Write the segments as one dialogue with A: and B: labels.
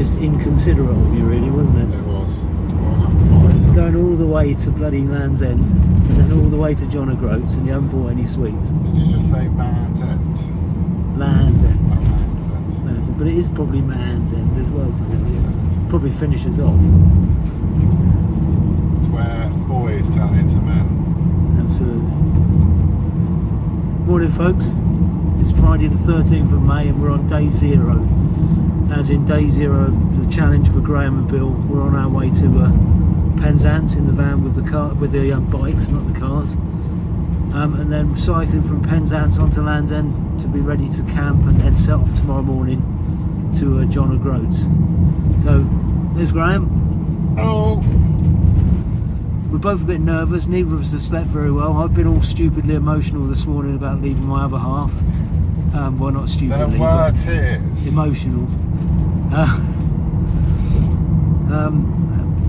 A: just inconsiderate of you, really, wasn't it?
B: It was. I'll have to buy some.
A: Going all the way to bloody Land's End and then all the way to John O'Groats, and you haven't bought any sweets.
B: Did you just say Man's End?
A: Land's End.
B: Oh, Man's End.
A: Land's End. But it is probably Man's End as well, to be honest. Probably finishes off.
B: It's where boys turn into men.
A: Absolutely. Morning, folks. It's Friday the 13th of May and we're on day 0. As in day 0 of the challenge for Graham and Bill. We're on our way to Penzance in the van with the bikes, not the cars. And then cycling from Penzance onto Land's End to be ready to camp and then set off tomorrow morning to John O'Groats. So, there's Graham.
B: Oh!
A: We're both a bit nervous, neither of us have slept very well. I've been all stupidly emotional this morning about leaving my other half. Well, not stupidly,
B: There were tears.
A: emotional.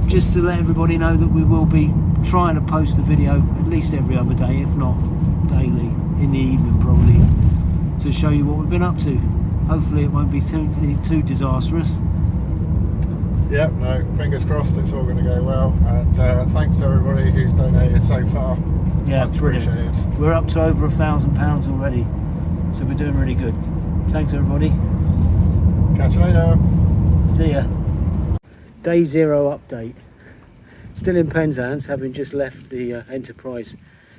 A: Just to let everybody know that we will be trying to post the video at least every other day, if not daily, in the evening probably, to show you what we've been up to. Hopefully it won't be too disastrous.
B: Yep, no, fingers crossed it's all going to go well. And thanks to everybody who's donated so far.
A: Yeah,
B: much
A: brilliant.
B: appreciated.
A: We're up to over £1,000 already, so we're doing really good. Thanks everybody.
B: Catch you later.
A: See ya. Day 0 update. Still in Penzance, having just left the Enterprise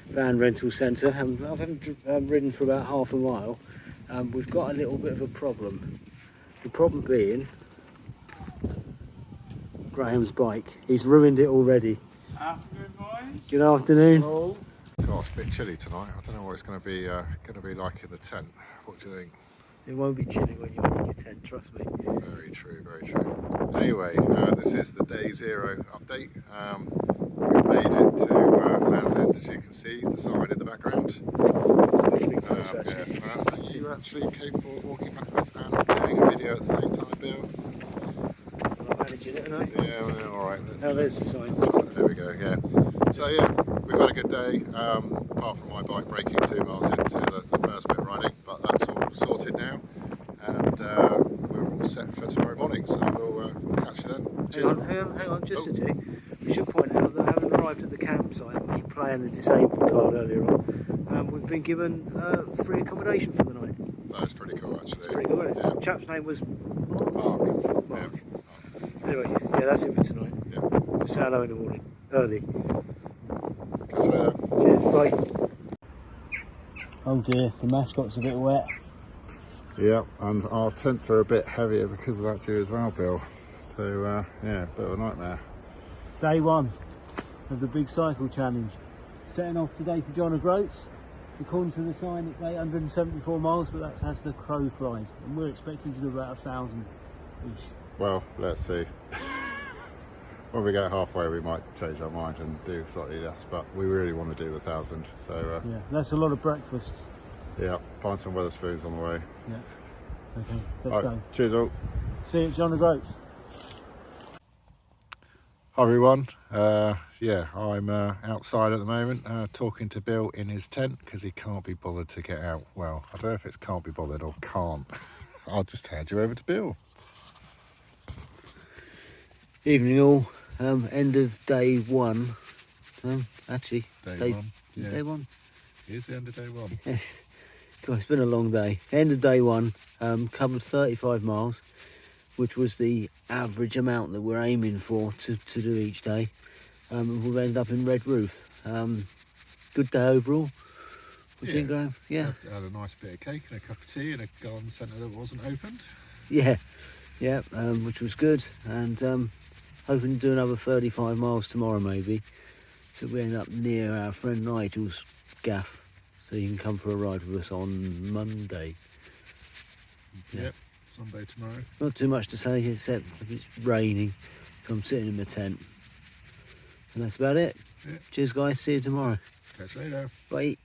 A: van rental centre. I haven't ridden for about half a mile. We've got a little bit of a problem. The problem being Graham's bike. He's ruined it already.
C: Afternoon, boys.
A: Good afternoon.
C: Hello.
B: God, it's a bit chilly tonight. I don't know what it's going to be like in the tent. What do you think?
A: It won't be chilly when you're in your tent, trust me.
B: Very true, very true. Anyway, this is the day 0 update. We've made it to Land's End, as you can see, the sign in the background. Are you actually capable of walking backwards and doing a video at the same time, Bill?
A: I'm managing it, aren't I?
B: Yeah, well, all right.
A: Oh, there's the sign.
B: There we go, yeah. So yeah, we've had a good day, apart from my bike breaking 2 miles into the first bit running, but that's all sorted now. And we're all set for tomorrow morning, so we'll catch you then.
A: Hang on, just a tick. We should point out that having arrived at the campsite, me playing the disabled card earlier on, we've been given free accommodation for the night.
B: That's pretty cool, actually.
A: It's pretty good, wasn't it?
B: Yeah.
A: The chap's name was
B: Mark.
A: Mark.
B: Yeah.
A: Anyway, yeah, that's it for tonight.
B: Yeah.
A: We'll say hello in the morning, early.
B: Catch you later.
A: Cheers, bye. Oh dear, the mascot's a bit wet.
B: Yeah, and our tents are a bit heavier because of that too as well, Bill. So yeah, bit of a nightmare.
A: Day 1 of the big cycle challenge. Setting off today for John O'Groats. According to the sign, it's 874 miles, but that's as the crow flies. And we're expecting to do about 1,000-ish.
B: Well, let's see. When we get halfway, we might change our mind and do slightly less, but we really want to do 1,000. So
A: Yeah, that's a lot of breakfasts.
B: yeah, find some Wetherspoons on the way.
A: Yeah. Okay, let's
B: All right,
A: go.
B: cheers all.
A: See you at John O'Groats.
B: Hi everyone. Yeah, I'm outside at the moment talking to Bill in his tent because he can't be bothered to get out. Well, I don't know if it's can't be bothered or can't. I'll just hand you over to Bill.
A: Evening all. End of day 1. Actually,
B: Day 1. Yeah.
A: Day 1.
B: Here's the end of day 1.
A: God, it's been a long day. End of day 1. Covered 35 miles, which was the average amount that we're aiming for to do each day. We'll end up in Red Roof. Good day overall. What do you think, Graham? Yeah.
B: Had a nice bit of cake and a cup of tea in a garden centre that wasn't opened.
A: Yeah. Yeah, which was good. And hoping to do another 35 miles tomorrow maybe. So we end up near our friend Nigel's gaff. So you can come for a ride with us on Monday. Yeah.
B: Yep, Sunday tomorrow.
A: Not too much to say except it's raining. So I'm sitting in my tent. And that's about it.
B: Yeah.
A: Cheers guys, see you tomorrow.
B: Catch you later.
A: Bye.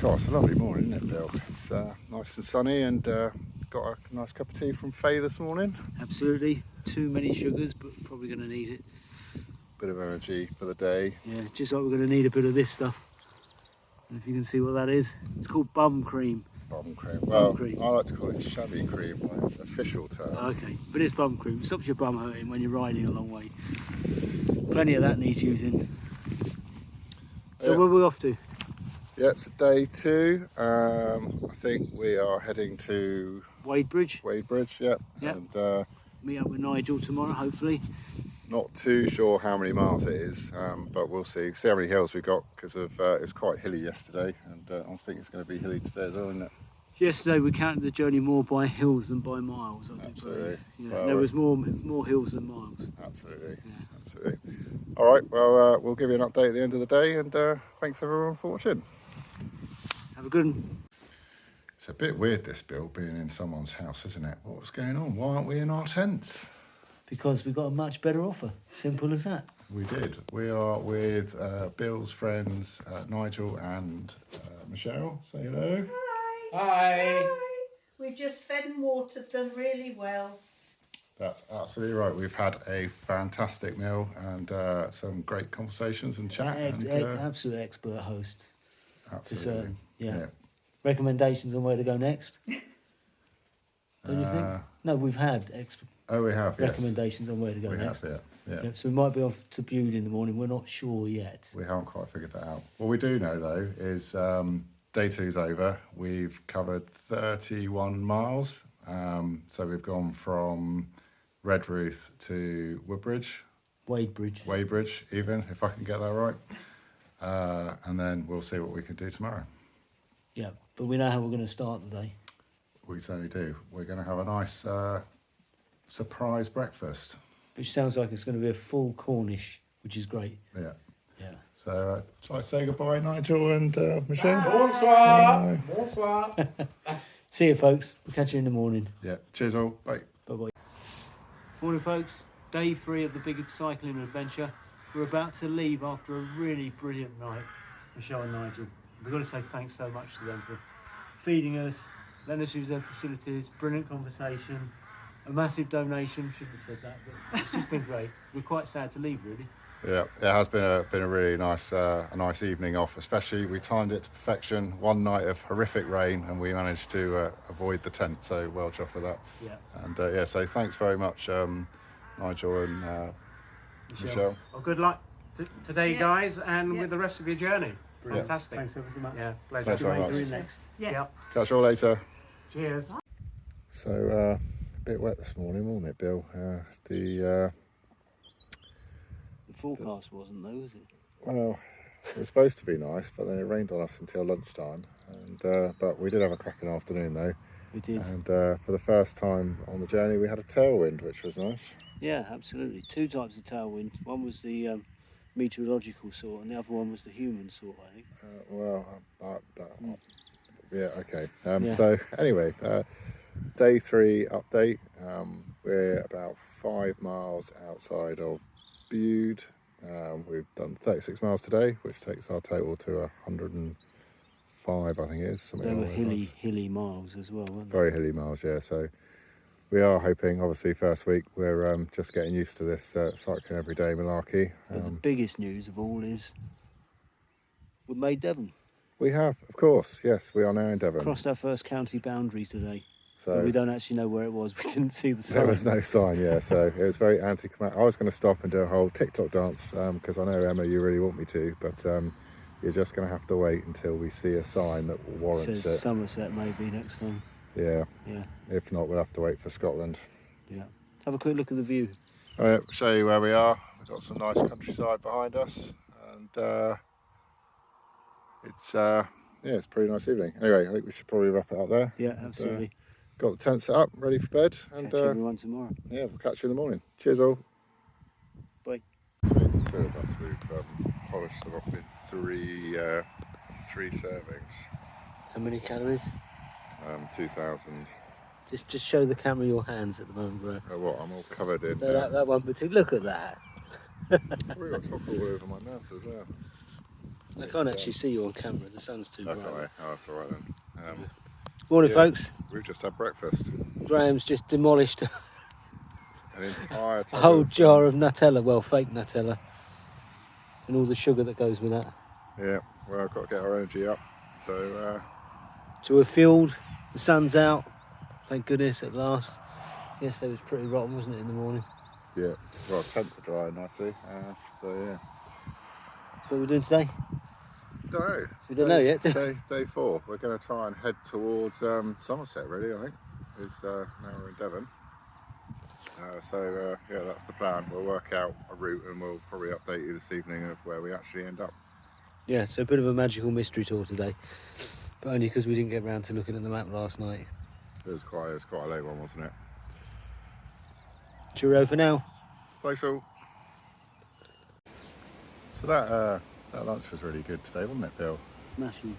B: God, it's a lovely morning, isn't it, Bill? It's nice and sunny and got a nice cup of tea from Faye this morning.
A: Absolutely. Too many sugars, but probably going to need it.
B: Bit of energy for the day.
A: Yeah, just like we're going to need a bit of this stuff. And if you can see what that is, it's called bum cream.
B: Bum cream. Well,
A: cream.
B: I like to call it shabby cream by its official term.
A: Okay, but it's bum cream. It stops your bum hurting when you're riding a long way. Plenty of that needs using. So
B: Yeah.
A: where are we off to?
B: Yeah, it's day 2. I think we are heading to
A: Wadebridge.
B: Wadebridge, yeah.
A: Yep.
B: And
A: Meet up with Nigel tomorrow, hopefully.
B: not too sure how many miles it is, but we'll see. See how many hills we got, because of it was quite hilly yesterday, and I think it's going to be hilly today as well, isn't it?
A: Yesterday we counted the journey more by hills than by miles. I do
B: Absolutely.
A: believe. Yeah,
B: Well,
A: there was more hills than miles.
B: Absolutely,
A: Yeah.
B: absolutely. All right, well, we'll give you an update at the end of the day, and thanks everyone for watching.
A: Have a good one.
B: It's a bit weird, this, Bill, being in someone's house, isn't it? What's going on? Why aren't we in our tents?
A: Because we got a much better offer. Simple as that.
B: We did. We are with Bill's friends, Nigel and Michelle. Say hello.
C: Hi.
D: We've just fed and watered them really well.
B: That's absolutely right. We've had a fantastic meal and some great conversations and chat.
A: Absolute expert hosts.
B: Absolutely.
A: Yeah. Recommendations on where to go next? Don't you think? No, we've had
B: Oh, we have, yes.
A: recommendations on where to go
B: We
A: next.
B: have, yeah.
A: Yeah, so we might be off to Bude in the morning. We're not sure yet.
B: We haven't quite figured that out. What we do know, though, is day 2's over. We've covered 31 miles. So we've gone from Redruth to Woodbridge,
A: Wadebridge.
B: Weybridge even, if I can get that right. And then we'll see what we can do tomorrow.
A: Yeah, but we know how we're going to start the day.
B: We certainly do. We're going to have a nice surprise breakfast.
A: Which sounds like it's going to be a full Cornish, which is great.
B: Yeah.
A: Yeah.
B: So shall I say goodbye, Nigel and Michelle?
C: Bonsoir. Bonsoir.
A: See you, folks. We'll catch you in the morning.
B: Yeah. Cheers all. Bye.
A: Bye-bye. Morning, folks. Day 3 of the big cycling adventure. We're about to leave after a really brilliant night, Michelle and Nigel. We've got to say thanks so much to them for feeding us, letting us use their facilities, brilliant conversation, a massive donation. Shouldn't have said that, but it's just been great. We're quite sad to leave, really.
B: Yeah, it has been a really nice evening off. Especially we timed it to perfection. One night of horrific rain, and we managed to avoid the tent. So well chuffed with that.
A: Yeah.
B: And so thanks very much, Nigel and Michelle.
C: Well, good luck today, guys, and with the rest of your journey.
B: Brilliant.
C: Fantastic.
A: Thanks ever so much.
C: Yeah, pleasure.
B: Thanks very much.
A: You're in next.
C: Yep.
B: Catch you all later.
C: Cheers.
B: So a bit wet this morning, wasn't it, Bill? The
A: forecast wasn't, though, was it?
B: well, it was supposed to be nice, but then it rained on us until lunchtime. And but we did have a cracking afternoon though.
A: We did.
B: And for the first time on the journey, we had a tailwind, which was nice.
A: Yeah, absolutely. 2 types of tailwind. One was the meteorological sort, and the other one was the human sort, I think.
B: Yeah, okay.
A: Yeah.
B: So anyway, day 3 update. We're about 5 miles outside of Bude. We've done 36 miles today, which takes our total to 105, I think it is.
A: They were hilly miles as well, weren't they?
B: Very hilly miles, yeah. So we are hoping, obviously, first week, we're just getting used to this cycling every day malarkey.
A: But the biggest news of all is we've made Devon.
B: We have, of course, yes, we are now in Devon.
A: Crossed our first county boundary today.
B: So
A: But we don't actually know where it was. We didn't see the sign.
B: there was no sign, yeah. So it was very anticlimactic. I was going to stop and do a whole TikTok dance because I know, Emma, you really want me to, but you're just going to have to wait until we see a sign that warrants
A: Says
B: it.
A: Somerset maybe next time.
B: Yeah.
A: Yeah,
B: If not, we'll have to wait for Scotland.
A: yeah. Have a quick look at the view.
B: All right, show you where we are. We've got some nice countryside behind us, and it's it's a pretty nice evening. Anyway, I think we should probably wrap it up there.
A: Yeah, absolutely.
B: Got the tent set up, ready for bed, and
A: Catch everyone tomorrow.
B: yeah, we'll catch you in the morning. Cheers all.
A: Bye.
B: Okay, good. We've polished them off with three servings.
A: How many calories?
B: 2,000.
A: Just show the camera your hands at the moment, bro.
B: Oh, what? I'm all covered in.
A: No, that one, but look at that.
B: We've got chocolate all over my mouth as well.
A: I can't actually see you on camera. The sun's too
B: That's
A: bright.
B: all right. Oh, that's all right then.
A: Morning,
B: Yeah.
A: folks.
B: We've just had breakfast.
A: Graham's just demolished
B: An entire
A: a
B: tub
A: whole
B: of-
A: jar of Nutella. Well, fake Nutella. And all the sugar that goes with that.
B: Yeah, well, I've got to get our energy up. So
A: So we're fueled, the sun's out, thank goodness at last. Yesterday was pretty rotten, wasn't it, in the morning?
B: Yeah, well, temps are dry nicely, so yeah.
A: What we're doing today?
B: Don't know.
A: We don't know yet, do we?
B: Day 4. We're going to try and head towards Somerset, really, I think. Now we're in Devon. Yeah, that's the plan. We'll work out a route and we'll probably update you this evening of where we actually end up.
A: Yeah, so a bit of a magical mystery tour today, but only because we didn't get round to looking at the map last night.
B: It was quite a late one, wasn't it?
A: Cheerio for now.
B: Bye, so that lunch was really good today, wasn't it, Bill?
A: Smashing,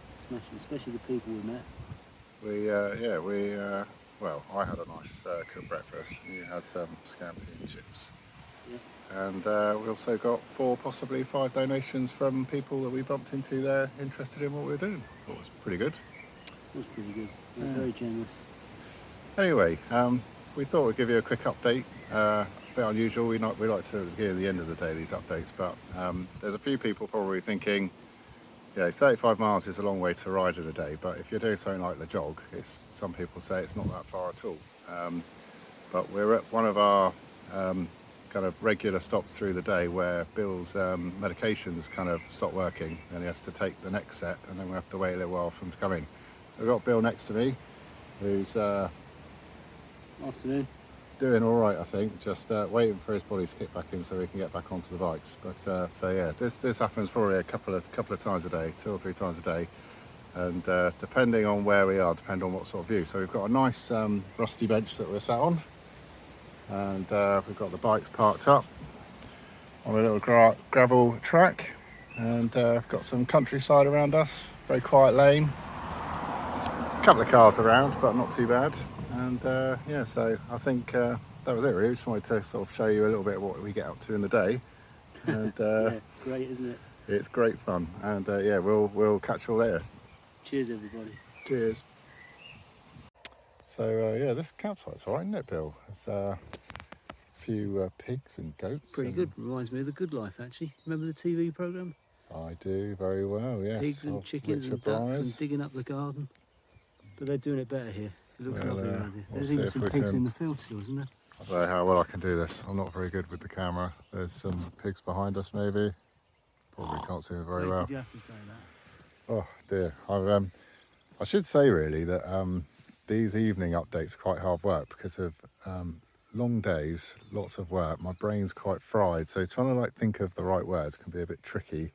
A: especially the people we met.
B: Well, I had a nice cooked breakfast. You had some scampi and chips.
A: Yeah.
B: And we also got 4, possibly 5 donations from people that we bumped into there interested in what we were doing. Thought it was pretty good.
A: It was pretty good. It was very generous.
B: Anyway, we thought we'd give you a quick update. A bit unusual. We like to hear the end of the day these updates, but there's a few people probably thinking, 35 miles is a long way to ride in a day, but if you're doing something like the jog, some people say it's not that far at all. But we're at one of our kind of regular stops through the day where Bill's medications kind of stop working and he has to take the next set, and then we have to wait a little while for him to come in. So we've got Bill next to me, who's
A: Afternoon.
B: doing all right, I think, just waiting for his body to kick back in so we can get back onto the bikes. But this happens probably a couple of times a day, 2 or 3 times a day, and depending on where we are, depending on what sort of view. So we've got a nice rusty bench that we're sat on, and we've got the bikes parked up on a little gravel track, and we've got some countryside around us, very quiet lane, a couple of cars around, but not too bad. And so I think that was it really. Just wanted to sort of show you a little bit of what we get up to in the day. And
A: Yeah, great, isn't it?
B: it's great fun. And we'll catch you all later.
A: Cheers, everybody.
B: Cheers. So this campsite's all right, isn't it, Bill? There's a few pigs and goats.
A: Pretty good. Reminds me of The Good Life, actually. Remember the TV programme?
B: I do very well, yes.
A: Pigs and
B: Of
A: chickens and
B: Richard
A: ducks
B: Bryars.
A: and digging up the garden. But they're doing it better here. It looks
B: Well,
A: lovely around here.
B: we'll
A: There's
B: see
A: even
B: if
A: some
B: we
A: pigs
B: can-
A: in the field still, isn't there?
B: I don't know how well I can do this. I'm not very good with the camera. There's some pigs behind us, maybe. Probably can't see them very
A: Why
B: well.
A: did you have to say that?
B: Oh dear. I should say really that these evening updates are quite hard work because of long days, lots of work. My brain's quite fried, so trying to think of the right words can be a bit tricky.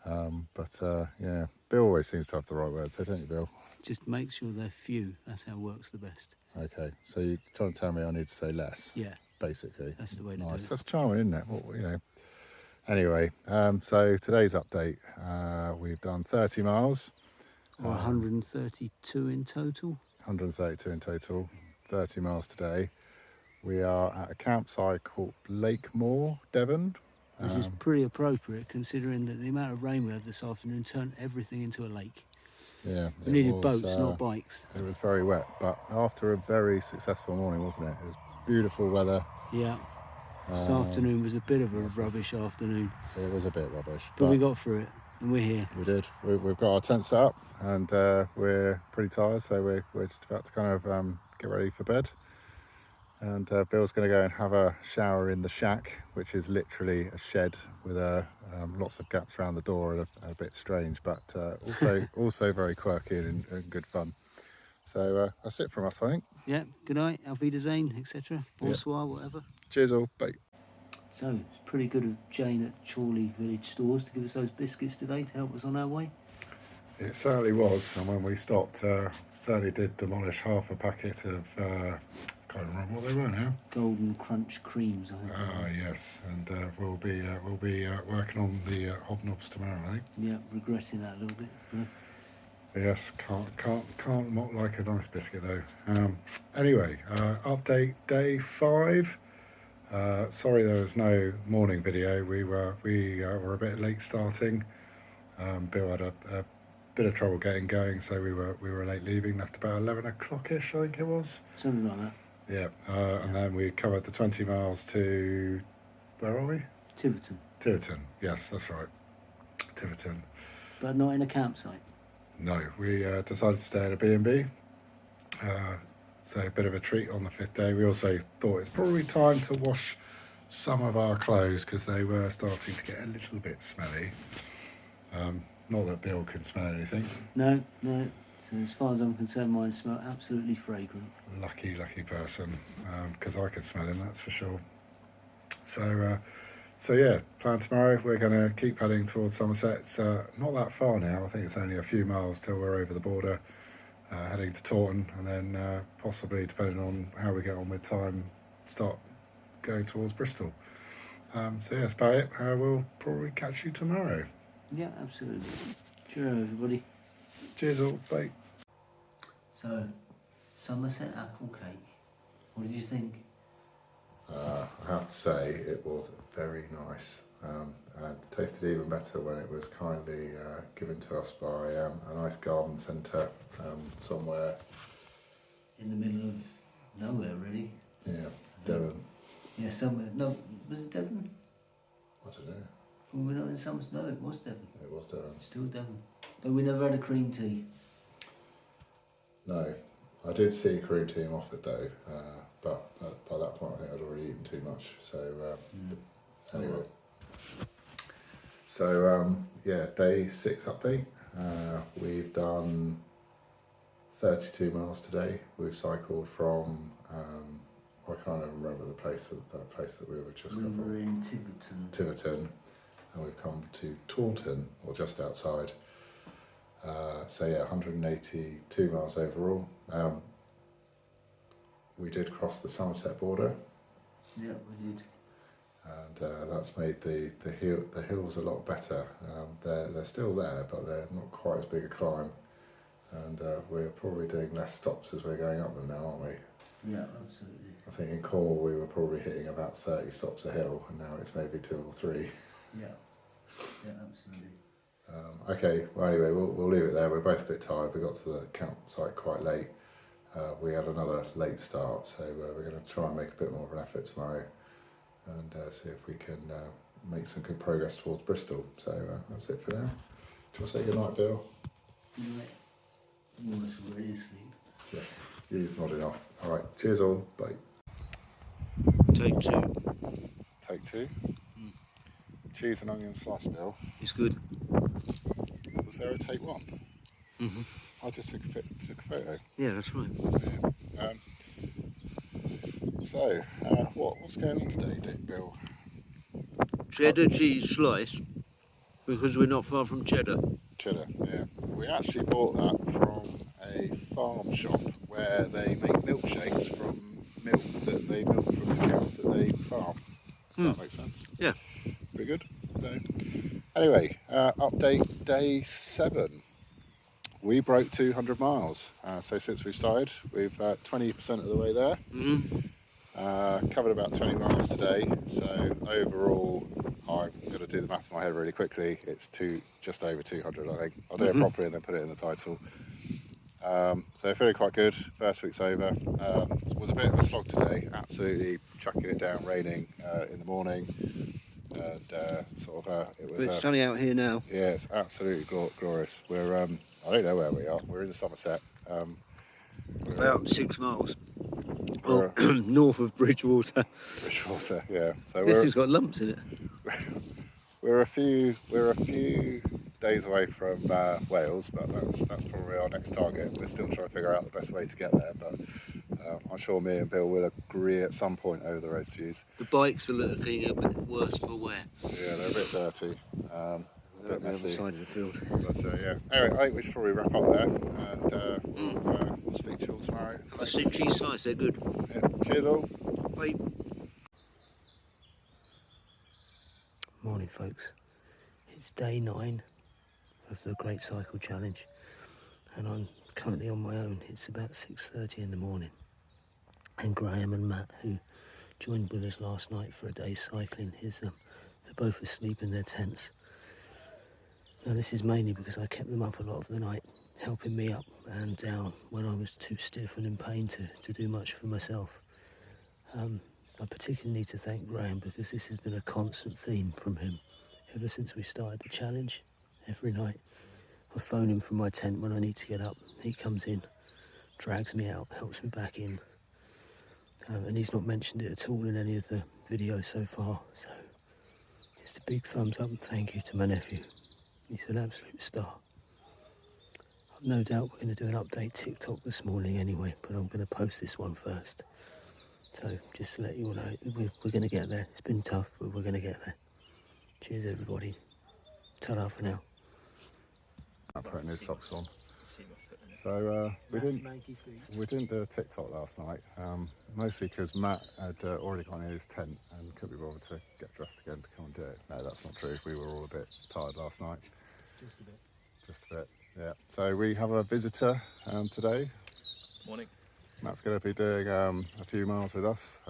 B: Bill always seems to have the right words, don't you, Bill?
A: Just make sure they're few. That's how it works the best.
B: Okay, so you're trying to tell me I need to say less,
A: Yeah,
B: basically.
A: that's the way to do
B: Nice.
A: it.
B: That's charming, isn't it? Anyway, so today's update, we've done 30 miles.
A: 132 in total.
B: 132 in total, 30 miles today. We are at a campsite called Lake Moor, Devon.
A: Which is pretty appropriate considering that the amount of rain we had this afternoon turned everything into a lake.
B: Yeah,
A: We needed boats, not bikes.
B: It was very wet, but after a very successful morning, wasn't it? It was beautiful weather.
A: Yeah. This afternoon was a bit of a rubbish afternoon,
B: It was a bit rubbish,
A: but we got through it and we're here.
B: we did. We've got our tent set up, and we're pretty tired, so we're just about to kind of get ready for bed. And Bill's going to go and have a shower in the shack, which is literally a shed with lots of gaps around the door and a bit strange, but also very quirky and good fun. So that's it from us, I think.
A: Yeah, good night, Auf Wiedersehen, etc. Bonsoir, whatever.
B: Cheers all, bye.
A: So, it's pretty good of Jane at Chorley Village Stores to give us those biscuits today to help us on our way.
B: It certainly was, and when we stopped, certainly did demolish half a packet of, can't remember what they were now.
A: Golden Crunch creams, I think.
B: Ah, yes, and we'll be working on the hobnobs tomorrow, I think.
A: Yeah, regretting that a little bit. But
B: Yes, can't not like a nice biscuit though. Anyway, update day 5. Sorry there was no morning video. We were a bit late starting. Bill had a bit of trouble getting going, so we were late leaving. Left about 11 o'clock-ish, I think it was.
A: something like that.
B: Yeah, and then we covered the 20 miles to, where are we?
A: Tiverton,
B: Tiverton. Yes, that's right. Tiverton.
A: but not in a campsite.
B: No, we decided to stay at a B&B. So a bit of a treat on the 5th day. We also thought it's probably time to wash some of our clothes because they were starting to get a little bit smelly. Not that Bill can smell anything.
A: No. So as far as I'm concerned, mine smell absolutely fragrant.
B: Lucky person, because I could smell him, that's for sure. So yeah, plan tomorrow. We're going to keep heading towards Somerset. It's not that far now. I think it's only a few miles till we're over the border, heading to Taunton, and then possibly, depending on how we get on with time, start going towards Bristol. So yeah, that's about it. We'll probably catch you tomorrow.
A: Yeah, absolutely. Cheerio, everybody.
B: Cheers all, bye.
A: So, Somerset apple cake. What did you think?
B: I have to say it was very nice, and it tasted even better when it was kindly given to us by a nice garden centre somewhere.
A: In the middle of nowhere, really.
B: Yeah, Devon.
A: Yeah, somewhere. No, was it Devon?
B: I don't know.
A: We're not in Somerset. No, it was Devon.
B: It was Devon.
A: Still Devon. But we never had a cream tea.
B: No, I did see cream tea offered though, but by that point I think I'd already eaten too much. So anyway, so yeah, day 6 update. We've done 32 miles today. We've cycled from I can't even remember the place that we were just
A: We
B: come
A: were
B: from.
A: in
B: Tiverton, and we've come to Taunton, or just outside. So yeah, 182 miles overall. We did cross the Somerset border,
A: Yeah, we did.
B: and that's made the hills a lot better. They're still there, but they're not quite as big a climb, and we're probably doing less stops as we're going up them now, aren't we?
A: Yeah, absolutely.
B: I think in Cornwall we were probably hitting about 30 stops a hill, and now it's maybe 2 or 3.
A: Yeah, absolutely.
B: Okay, well anyway, we'll leave it there. We're both a bit tired. We got to the campsite quite late. We had another late start, so we're going to try and make a bit more of an effort tomorrow and see if we can make some good progress towards Bristol. So that's it for now. Do you want to say goodnight, Bill?
A: Yeah. Almost already asleep.
B: Yeah, he's nodding off. All right, cheers all, bye.
A: Take 2.
B: Take 2. Cheese and onion slice, Bill.
A: It's good.
B: Was there a take 1?
A: Mm-hmm.
B: I just took a photo.
A: Yeah, that's right.
B: So, what's going on today, Dick, Bill?
A: Cheddar cheese slice, because we're not far from Cheddar.
B: Cheddar, yeah. We actually bought that from a farm shop where they make milkshakes from milk that they milk from the cows that they farm. If that makes sense.
A: Yeah.
B: Pretty good. So, anyway, update day 7. We broke 200 miles. So since we started, we've 20% of the way there. Covered about 20 miles today. So overall, I'm going to do the math in my head really quickly. It's just over 200, I think. I'll do it properly and then put it in the title. So feeling quite good. First week's over. It was a bit of a slog today. Absolutely chucking it down, raining in the morning. And it was.
A: It's sunny out here now.
B: Yeah, it's absolutely glorious. We're I don't know where we are. We're in Somerset.
A: About 6 miles.
B: We're
A: North of Bridgewater.
B: Bridgewater, yeah. So
A: This has got lumps in it.
B: we're a few days away from Wales, but that's probably our next target. We're still trying to figure out the best way to get there, but I'm sure me and Bill will agree at some point over the road to use.
A: The bikes are looking a bit worse for wear.
B: Yeah, they're a bit dirty, a bit
A: On the other
B: messy.
A: side of the field.
B: But yeah. Anyway, I think we should probably wrap up there, and we'll speak to you all tomorrow.
A: Classic cheese slice, they're good.
B: Yeah. Cheers all.
A: Bye. Morning, folks. It's day 9 of the Great Cycle Challenge, and I'm currently on my own. It's about 6:30 in the morning, and Graham and Matt, who joined with us last night for a day's cycling, they're both asleep in their tents. Now, this is mainly because I kept them up a lot of the night, helping me up and down when I was too stiff and in pain to do much for myself. I particularly need to thank Graham, because this has been a constant theme from him ever since we started the challenge. Every night I phone him from my tent when I need to get up. He comes in, drags me out, helps me back in. And he's not mentioned it at all in any of the videos so far. So just a big thumbs up and thank you to my nephew. He's an absolute star. I've no doubt we're going to do an update TikTok this morning anyway, but I'm going to post this one first. So just to let you all know, we're going to get there. It's been tough, but we're going to get there. Cheers everybody. Ta-ra for now.
B: I'm putting his socks on. So we didn't do a TikTok last night, mostly because Matt had already gone in his tent and couldn't be bothered to get dressed again to come and do it. No, that's not true. We were all a bit tired last night.
A: Just a bit.
B: Just a bit, yeah. So we have a visitor today.
E: Morning.
B: Matt's going to be doing a few miles with us.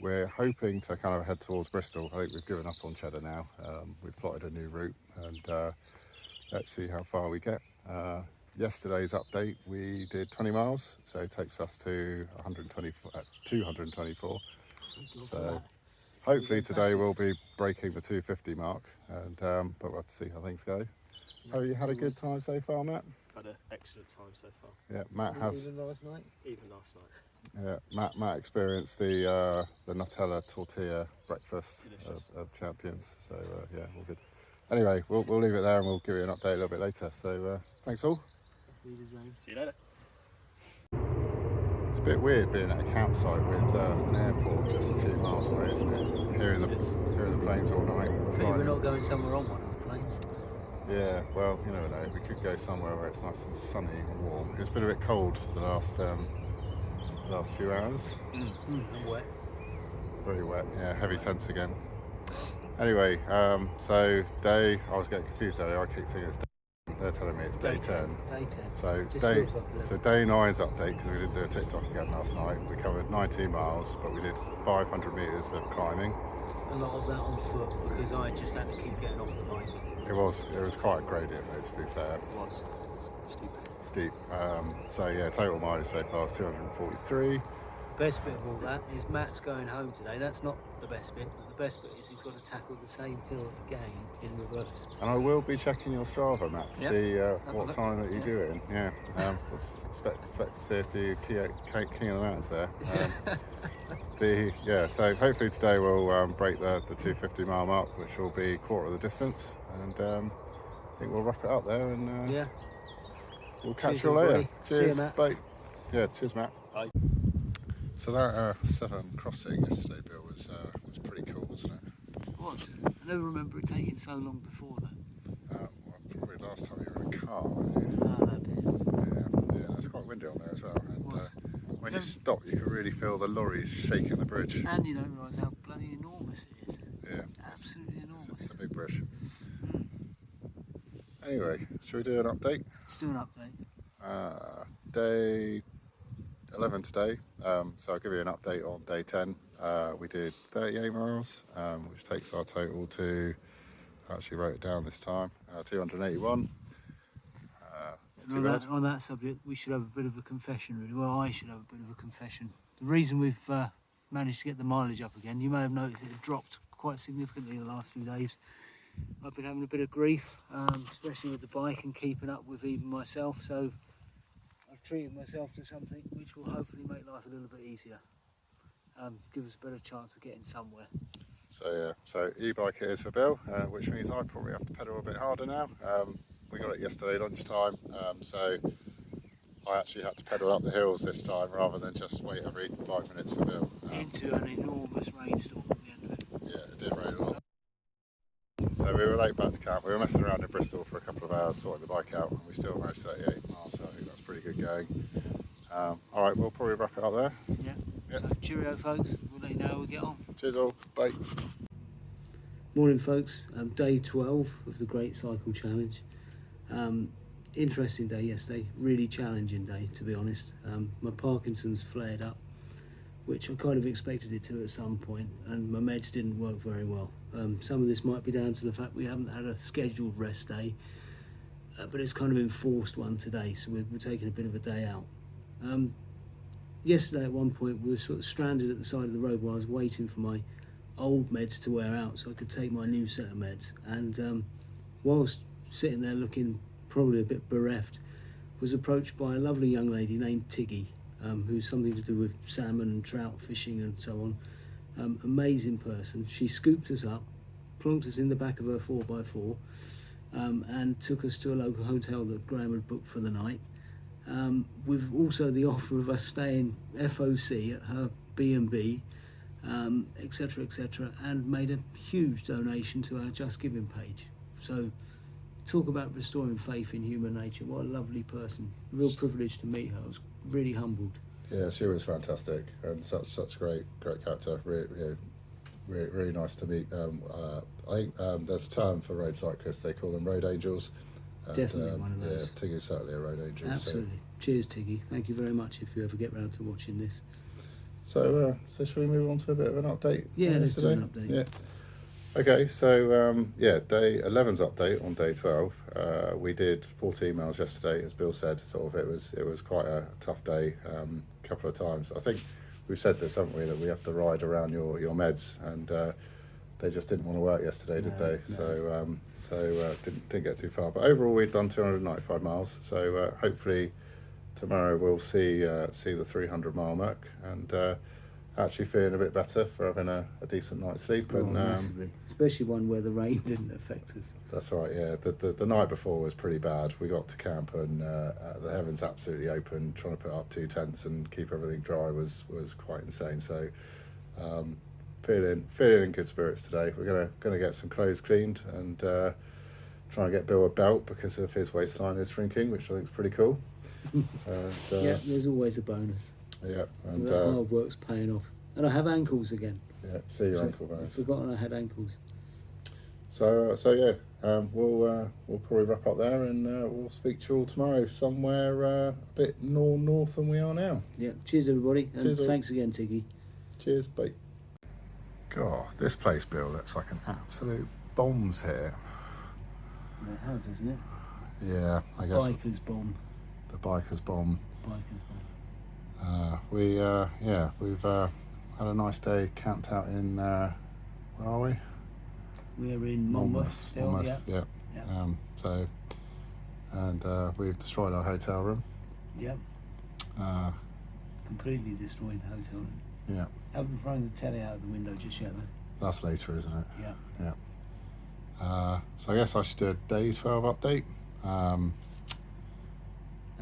B: We're hoping to kind of head towards Bristol. I think we've given up on Cheddar now. We've plotted a new route and let's see how far we get. Yesterday's update, we did 20 miles, so it takes us to 224. So hopefully today we'll be breaking the 250 mark, and but we'll have to see how things go. Have you had a good time so far, Matt?
E: Had an excellent time so far.
B: Yeah, Matt has.
A: Even last night?
E: Even last night.
B: Yeah, Matt experienced the Nutella tortilla breakfast of champions. So yeah, all good. Anyway, we'll leave it there and we'll give you an update a little bit later. So thanks all.
E: See you later.
B: It's a bit weird being at a campsite with an airport just a few miles away, isn't it? Hearing the planes all night.
A: Maybe we're not going somewhere on one of the planes.
B: Yeah, well, you never know. We could go somewhere where it's nice and sunny and warm. It's been a bit cold the last few hours.
A: And wet.
B: Very wet, yeah, heavy tents again. Anyway, so day, I was getting confused earlier. I keep thinking it's day. They're telling me it's day 10.
A: Day 10.
B: So
A: Just
B: day,
A: feels like
B: so day 9's update, because we didn't do a TikTok again last night. We covered 19 miles, but we did 500 metres of climbing.
A: a lot of that on foot because I just had to keep getting off the bike.
B: It was quite a gradient though, to be fair.
E: It was steep.
B: Steep. So yeah, total mileage so far is 243.
A: Best bit of all that is Matt's going home today. That's not the best bit. But the best bit is he's got to tackle the same hill again in reverse.
B: And I will be checking your Strava, Matt, to
A: Yep.
B: see what time that you do it in. Yeah. Expect to see if the King of the Mountains there. So hopefully today we'll break the 250 mile mark, which will be quarter of the distance, and I think we'll wrap it up there, and
A: Yeah.
B: we'll catch
A: Cheers,
B: you later.
A: everybody. See you,
B: Cheers,
A: Matt.
B: bye. Yeah, cheers, Matt.
E: Bye.
B: So that Severn crossing yesterday, Bill, was pretty cool, wasn't it?
A: What? I never remember it taking so long before that.
B: Well, probably last time you were in a car, weren't you?
A: Ah, that bit.
B: Yeah, it's quite windy on there as well. And
A: Was.
B: when you stop, you can really feel the lorries shaking the bridge.
A: And you don't realise how bloody enormous it is.
B: Yeah,
A: Absolutely
B: it's
A: enormous.
B: a big bridge. Anyway, shall we do an update?
A: Let's do an update.
B: Day 11 today, so I'll give you an update on day 10. We did 38 miles, which takes our total to, I actually wrote it down this time, 281.
A: On that subject, we should have a bit of a confession, really. Well, I should have a bit of a confession. The reason we've managed to get the mileage up again, you may have noticed it had dropped quite significantly the last few days. I've been having a bit of grief, especially with the bike and keeping up with even myself, so I've treated myself to something which will hopefully make life a little bit easier. Give us a better chance of getting somewhere.
B: So e-bike it is for Bill, which means I probably have to pedal a bit harder now. We got it yesterday lunchtime, so I actually had to pedal up the hills this time rather than just wait every 5 minutes for Bill.
A: Into an enormous rainstorm at the end of it.
B: Yeah, it did rain a lot. So we were late back to camp. We were messing around in Bristol for a couple of hours sorting the bike out, and we still managed 38 miles, so I think that's pretty good going. Alright, we'll probably wrap it up there.
A: Yeah.
B: Yep.
A: So cheerio, folks. We'll let you know how we get on.
B: Cheers all, bye.
A: Morning, folks. Day 12 of the Great Cycle Challenge. Interesting day yesterday. Really challenging day, to be honest. My Parkinson's flared up, which I kind of expected it to at some point, and my meds didn't work very well. Some of this might be down to the fact we haven't had a scheduled rest day, but it's kind of enforced one today, so we're taking a bit of a day out. Yesterday at one point we were sort of stranded at the side of the road while I was waiting for my old meds to wear out so I could take my new set of meds, and whilst sitting there looking probably a bit bereft, was approached by a lovely young lady named Tiggy, who's something to do with salmon and trout fishing and so on. Amazing person. She scooped us up, plonked us in the back of her 4x4, and took us to a local hotel that Graham had booked for the night, with also the offer of us staying FOC at her B&B, etc., etc., and made a huge donation to our Just Giving page. So talk about restoring faith in human nature. What a lovely person. Real privilege to meet her. I was really humbled.
B: Yeah, she was fantastic and such great character. Really nice to meet. I think there's a term for road cyclists. They call them road angels. And,
A: Definitely one of those.
B: Yeah, Tiggy's certainly a road angel.
A: Absolutely. Cheers, Tiggy. Thank you very much if you ever get round to watching this.
B: So shall we move on to a bit of an update?
A: Yeah,
B: on
A: let's do
B: yesterday?
A: an update.
B: Yeah. Okay, so day 11's update on day 12. We did 14 miles yesterday, as Bill said. Sort of, it was quite a tough day. A couple of times, I think we've said this, haven't we, that we have to ride around your meds, and they just didn't want to work yesterday, did they?
A: No.
B: So didn't get too far. But overall, we've done 295 miles. So hopefully tomorrow we'll see the 300-mile mark, and actually feeling a bit better for having a decent night's sleep. And
A: Massively. Especially one where the rain didn't affect us.
B: that's right, yeah. The night before was pretty bad. We got to camp and the heavens absolutely open. Trying to put up 2 tents and keep everything dry was quite insane. So feeling in good spirits today. We're gonna get some clothes cleaned and try and get Bill a belt because of his waistline is shrinking, which I think is pretty cool.
A: Yeah, there's always a bonus.
B: Yeah, and
A: That hard work's paying off. And I have ankles again.
B: yeah, see your ankle
A: I've
B: bones.
A: forgotten I had ankles.
B: So yeah, we'll probably wrap up there, and we'll speak to you all tomorrow somewhere a bit more north than we are now.
A: Yeah, cheers everybody, and
B: Cheers, all.
A: thanks again, Tiggy.
B: Cheers, bye. God, this place, Bill, looks like an absolute bombs here.
A: It has, isn't it?
B: Yeah, I guess
A: Biker's bomb.
B: the biker's bomb.
A: Biker's bomb.
B: We've had a nice day camped out in where are we?
A: We're in Monmouth still,
B: Monmouth,
A: yeah.
B: So, and we've destroyed our hotel room.
A: Yep.
B: Uh,
A: Completely destroyed the hotel room.
B: yeah,
A: Haven't thrown the telly out of the window just yet though.
B: that's later, isn't it?
A: Yeah.
B: Yeah. So I guess I should do a day 12 update.
A: How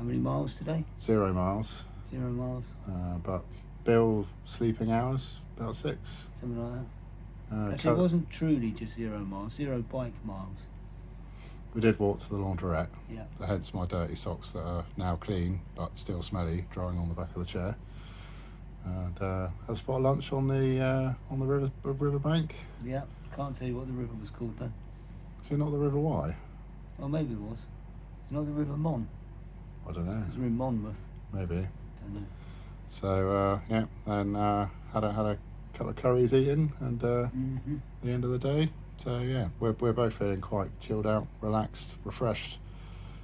A: many miles today?
B: 0 miles.
A: 0 miles?
B: But Bill sleeping hours about 6.
A: Something like that. Actually,
B: Co-
A: it wasn't truly just 0 miles, 0 bike miles.
B: we did walk to the laundrette.
A: Yeah.
B: Hence my dirty socks that are now clean but still smelly, drying on the back of the chair. And had a spot of lunch on the riverbank.
A: Yeah. Can't tell you what the river was called though.
B: Is it not the River Wye?
A: Well, maybe it was. It's not the River Mon,
B: I don't know.
A: because we're in Monmouth.
B: Maybe.
A: Don't know.
B: So yeah, and had a couple of curries eaten, and the end of the day. So yeah, we're both feeling quite chilled out, relaxed, refreshed,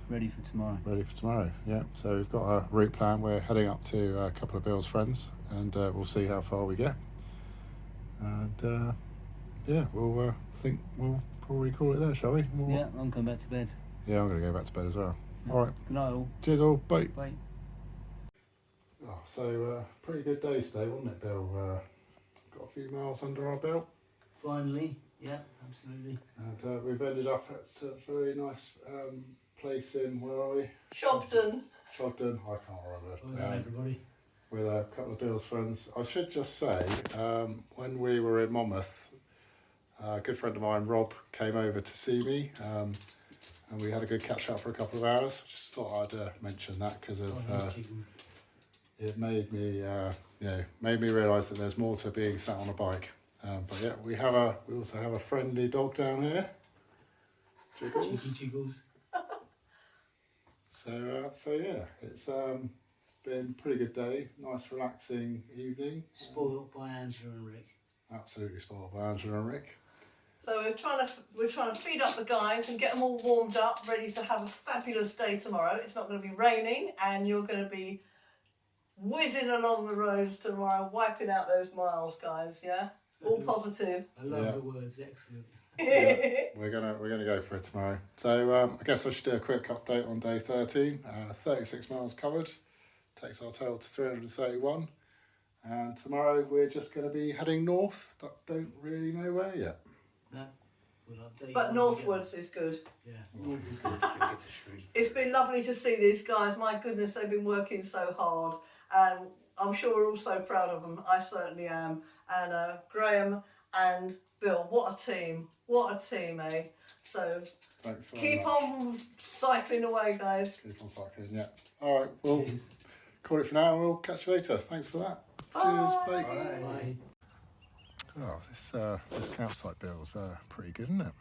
A: Ready for tomorrow.
B: ready for tomorrow. Yeah. So we've got a route plan. We're heading up to a couple of Bill's friends, and we'll see how far we get. And yeah, we'll think we'll probably call it there, shall we?
A: Yeah, I'm going back to bed.
B: Yeah, I'm going to go back to bed as well. All right.
A: Good night all.
B: Cheers all. Bye.
A: Bye.
B: Oh, so pretty good day today, wasn't it, Bill? Got a few miles under our belt,
A: Finally. Yeah, absolutely.
B: and we've ended up at a very nice place in, where are we?
D: Shopton.
B: Chogden, I can't remember.
A: Bye everybody.
B: With a couple of Bill's friends. I should just say, when we were in Monmouth, a good friend of mine, Rob, came over to see me, and we had a good catch up for a couple of hours. Just thought I'd mention that because it made me, made me realise that there's more to being sat on a bike. But yeah, we also have a friendly dog down here, Jiggles.
A: Jiggles.
B: So yeah, it's been a pretty good day. Nice relaxing evening.
A: Spoiled by Angela and Rick.
B: Absolutely spoiled by Angela and Rick.
D: So we're trying to feed up the guys and get them all warmed up, ready to have a fabulous day tomorrow. It's not going to be raining, and you're going to be whizzing along the roads tomorrow, wiping out those miles, guys. Yeah, all positive.
A: I love
B: Yeah.
A: the words. Excellent.
B: we're gonna go for it tomorrow. So I guess I should do a quick update on day 13. 36 miles covered, takes our total to 331. And tomorrow we're just going to be heading north, but don't really know where yet.
A: No, we'll update you
D: But
A: when we
D: northwards is good.
A: get- Yeah, north is good.
D: It's been lovely to see these guys. My goodness, they've been working so hard, and I'm sure we're all so proud of them. I certainly am. And Graham and Bill, what a team! What a team, eh? So
B: Thanks very
D: keep
B: much.
D: on cycling away, guys.
B: Keep on cycling, yeah. All right, we'll
A: Cheers.
B: call it for now and we'll catch you later. Thanks for that.
D: Bye.
B: Cheers, bye.
A: Bye.
B: Oh, this campsite bill's pretty good, isn't it?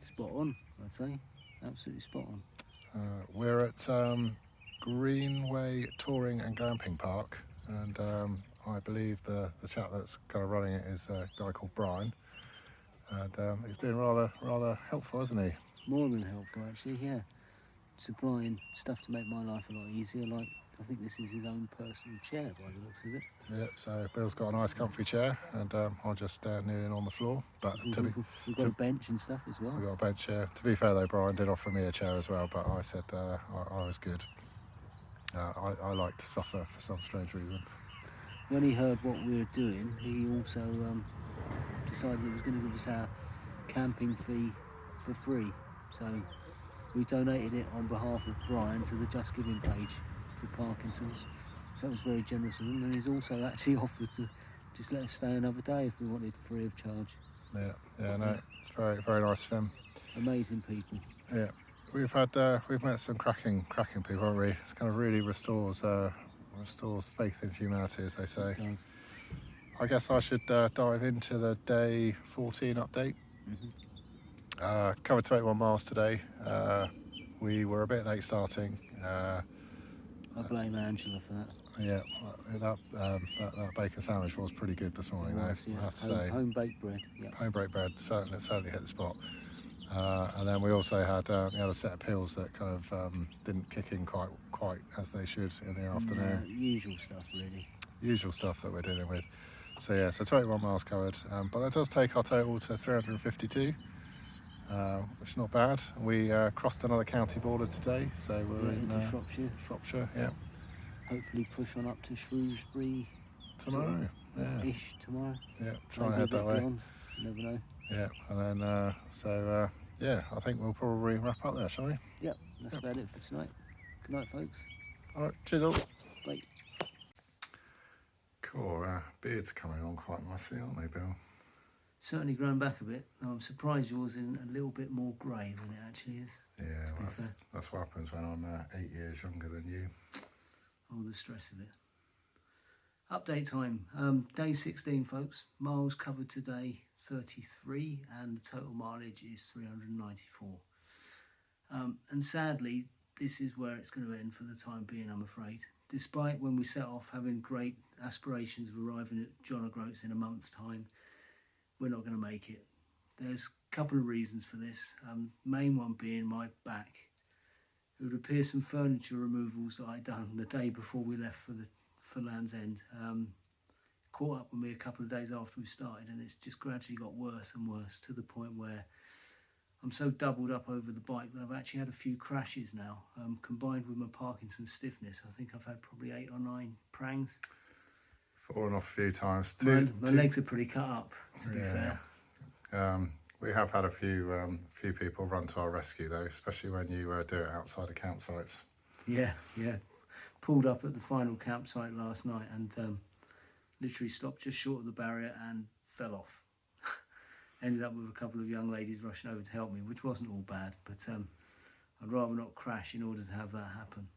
F: Spot on, I'd say. Absolutely spot on.
B: We're at Greenway Touring and Glamping Park, and I believe the chap that's kind of running it is a guy called Brian, and he's been rather helpful, hasn't he?
F: More than helpful, actually, yeah. Supplying stuff to make my life a lot easier, like I think this is his own personal chair by the looks of it.
B: Yeah, so Bill's got a nice comfy chair, and I'm just kneeling on the floor. But to be,
F: We've got a bench and stuff as well.
B: we've got a bench chair. To be fair though, Brian did offer me a chair as well, but I said I was good. I like to suffer for some strange reason.
F: When he heard what we were doing, he also decided he was going to give us our camping fee for free. So we donated it on behalf of Brian to the Just Giving page for Parkinson's. So that was very generous of him, and he's also actually offered to just let us stay another day if we wanted, free of charge.
B: Yeah, no, it's very nice of him.
F: Amazing people.
B: Yeah, we've met some cracking people, haven't we? It's kind of really restores faith in humanity, as they say.
F: It does.
B: I guess I should dive into the day 14 update. Covered 21 miles today. We were a bit late starting.
F: I blame Angela for that.
B: Yeah, that bacon sandwich was pretty good this morning, though.
F: Nice, yeah.
B: I have to say.
F: Home baked bread. Yeah.
B: Home baked bread certainly hit the spot. And then we also had a set of pills that kind of didn't kick in quite as they should in the afternoon.
F: Usual stuff, really.
B: Usual stuff that we're dealing with. So yeah, so 21 miles covered, but that does take our total to 352, which is not bad. We crossed another county border today, so we're
F: Yeah,
B: in
F: into Shropshire.
B: Shropshire, yeah,
F: Hopefully push on up to Shrewsbury.
B: tomorrow. Yeah,
F: Ish tomorrow.
B: yeah, try and
F: Maybe a
B: head
F: bit
B: that way.
F: beyond. You never know.
B: Yeah, and then yeah, I think we'll probably wrap up there, shall we?
F: Yep, that's about it for tonight. Good night, folks.
B: All right, cheers all.
F: Bye.
B: Cool, beards coming on quite nicely, aren't they, Bill?
A: Certainly grown back a bit. I'm surprised yours isn't a little bit more grey than it actually is.
B: Yeah,
A: be
B: well,
A: fair.
B: that's what happens when I'm 8 years younger than you.
A: All the stress of it. Update time. Day 16, folks. Miles covered today, 33, and the total mileage is 394. And sadly, this is where it's going to end for the time being, I'm afraid. Despite when we set off having great aspirations of arriving at John O'Groats in a month's time, we're not going to make it. There's a couple of reasons for this. Main one being my back. It would appear some furniture removals that I'd done the day before we left for Land's End caught up with me a couple of days after we started, and it's just gradually got worse and worse to the point where I'm so doubled up over the bike that I've actually had a few crashes now. Combined with my Parkinson's stiffness, I think I've had probably 8 or 9 prangs.
B: Fallen off a few times.
A: My legs are pretty cut up, to be fair.
B: We have had a few people run to our rescue though, especially when you do it outside of campsites.
A: Yeah. Pulled up at the final campsite last night and literally stopped just short of the barrier and fell off. Ended up with a couple of young ladies rushing over to help me, which wasn't all bad, but I'd rather not crash in order to have that happen.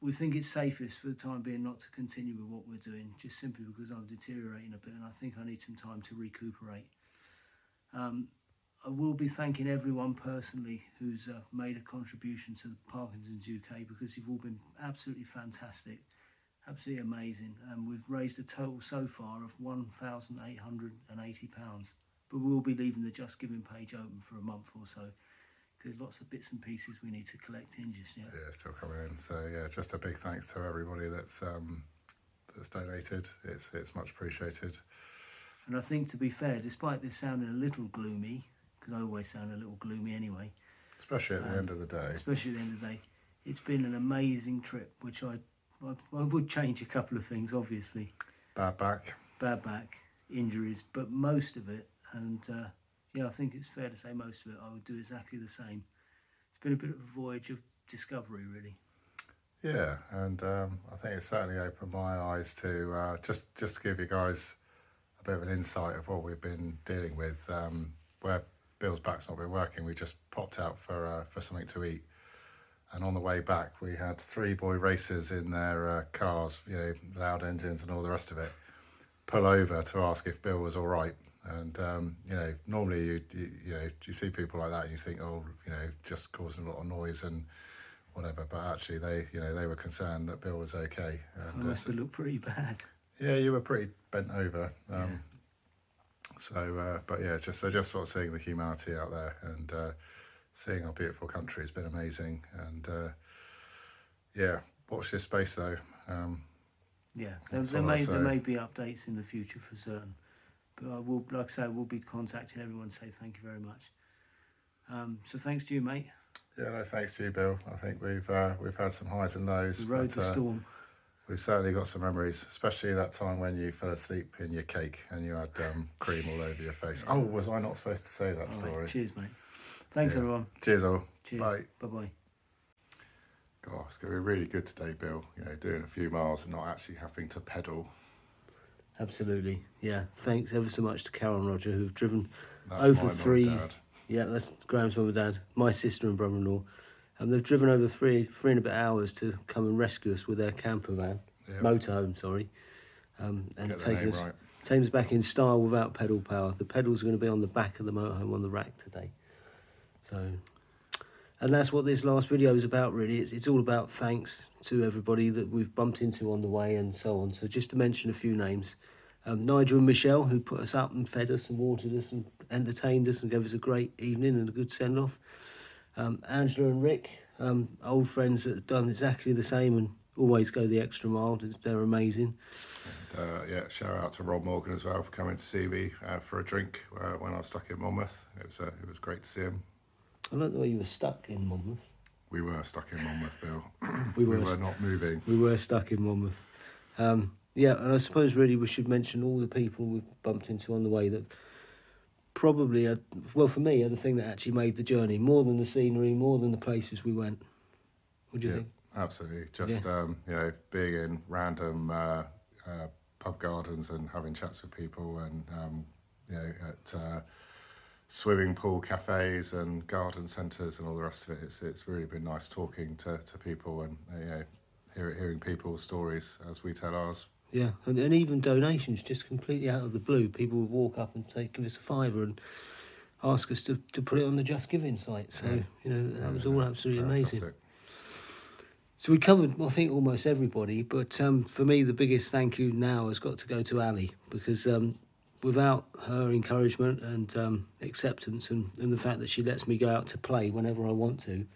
A: We think it's safest for the time being not to continue with what we're doing, just simply because I'm deteriorating a bit and I think I need some time to recuperate. I will be thanking everyone personally who's made a contribution to the Parkinson's UK, because you've all been absolutely fantastic, absolutely amazing. We've raised a total so far of £1,880, but we'll be leaving the Just Giving page open for a month or so, because lots of bits and pieces we need to collect in just yet.
B: Yeah, still coming in. So yeah, just a big thanks to everybody that's donated. It's much appreciated.
A: And I think, to be fair, despite this sounding a little gloomy, because I always sound a little gloomy anyway,
B: Especially at the end of the day.
A: especially at the end of the day, it's been an amazing trip, which I would change a couple of things, obviously.
B: Bad back.
A: Bad back, injuries, but most of it, and yeah, I think it's fair to say most of it, I would do exactly the same. It's been a bit of a voyage of discovery, really.
B: Yeah, and I think it certainly opened my eyes to just to give you guys a bit of an insight of what we've been dealing with. Where Bill's back's not been working, we just popped out for something to eat, and on the way back we had 3 boy racers in their cars, you know, loud engines and all the rest of it, pull over to ask if Bill was all right. And you know, normally you see people like that and you think, oh, you know, just causing a lot of noise and whatever, but actually they were concerned that Bill was okay.
A: I
B: And
A: must have looked pretty bad.
B: yeah, you were pretty bent over. So but yeah, just sort of seeing the humanity out there and seeing our beautiful country has been amazing. And yeah, watch this space though.
A: Yeah,
B: That's
A: there
B: all I'll
A: may
B: say.
A: be updates in the future for certain, but I will, like I say, we'll be contacting everyone to say thank you very much. So thanks to you, mate.
B: Yeah, no, thanks to you, Bill. I think we've had some highs and lows.
A: We rode
B: but,
A: the storm.
B: We've certainly got some memories, especially that time when you fell asleep in your cake and you had cream all over your face. Oh, was I not supposed to say that
A: All right,
B: story?
A: cheers, mate. Thanks,
B: Yeah.
A: everyone.
B: Cheers all.
A: Cheers.
B: Bye.
A: Bye-bye.
B: God, it's going to be really good today, Bill. You know, doing a few miles and not actually having to pedal.
A: Absolutely. Yeah. Thanks ever so much to Carol and Roger, who've driven
B: That's
A: over
B: my mum and
A: 3.
B: dad.
A: Yeah, that's Graham's mum and dad, my sister and brother-in-law. And they've driven over three and a bit hours to come and rescue us with their camper van,
B: Yeah.
A: motorhome, sorry. And
B: Get the
A: taken
B: name
A: us,
B: right.
A: taken us back in style without pedal power. The pedals are going to be on the back of the motorhome on the rack today. So, and that's what this last video is about, really. It's all about thanks to everybody that we've bumped into on the way and so on. So just to mention a few names. Nigel and Michelle, who put us up and fed us and watered us and entertained us and gave us a great evening and a good send-off. Angela and Rick, old friends that have done exactly the same and always go the extra mile. They're amazing.
B: And, yeah, shout out to Rob Morgan as well for coming to see me for a drink when I was stuck in Monmouth. It was great to see him.
A: I like the way you were stuck in Monmouth.
B: We were stuck in Monmouth, Bill.
A: We
B: we
A: were
B: were not moving.
A: We were stuck in Monmouth. Yeah, and I suppose really we should mention all the people we've bumped into on the way that probably, well, for me, are the thing that actually made the journey, more than the scenery, more than the places we went. What do you
B: Yeah,
A: think?
B: absolutely. Just you know, being in random pub gardens and having chats with people, and you know, at swimming pool cafes and garden centres and all the rest of it. It's really been nice talking to people and you know, hearing people's stories as we tell ours.
A: Yeah, and even donations, just completely out of the blue. People would walk up and say, give us a £5 and ask us to put it on the Just Giving site. So, you know, that was all absolutely amazing.
B: Fantastic.
A: So we covered, I think, almost everybody, but for me, the biggest thank you now has got to go to Ali, because without her encouragement and acceptance and the fact that she lets me go out to play whenever I want to,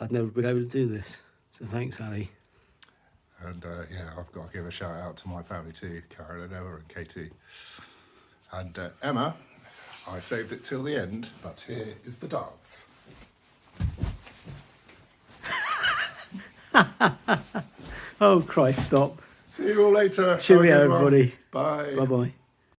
A: I'd never been able to do this. So thanks, Ali.
B: And yeah, I've got to give a shout out to my family too, Karen and Emma and Katie. And Emma, I saved it till the end, but here is the dance.
A: Oh, Christ, stop.
B: See you all later.
A: Cheerio,
B: Have a good one.
A: everybody.
B: Bye.
A: Bye-bye.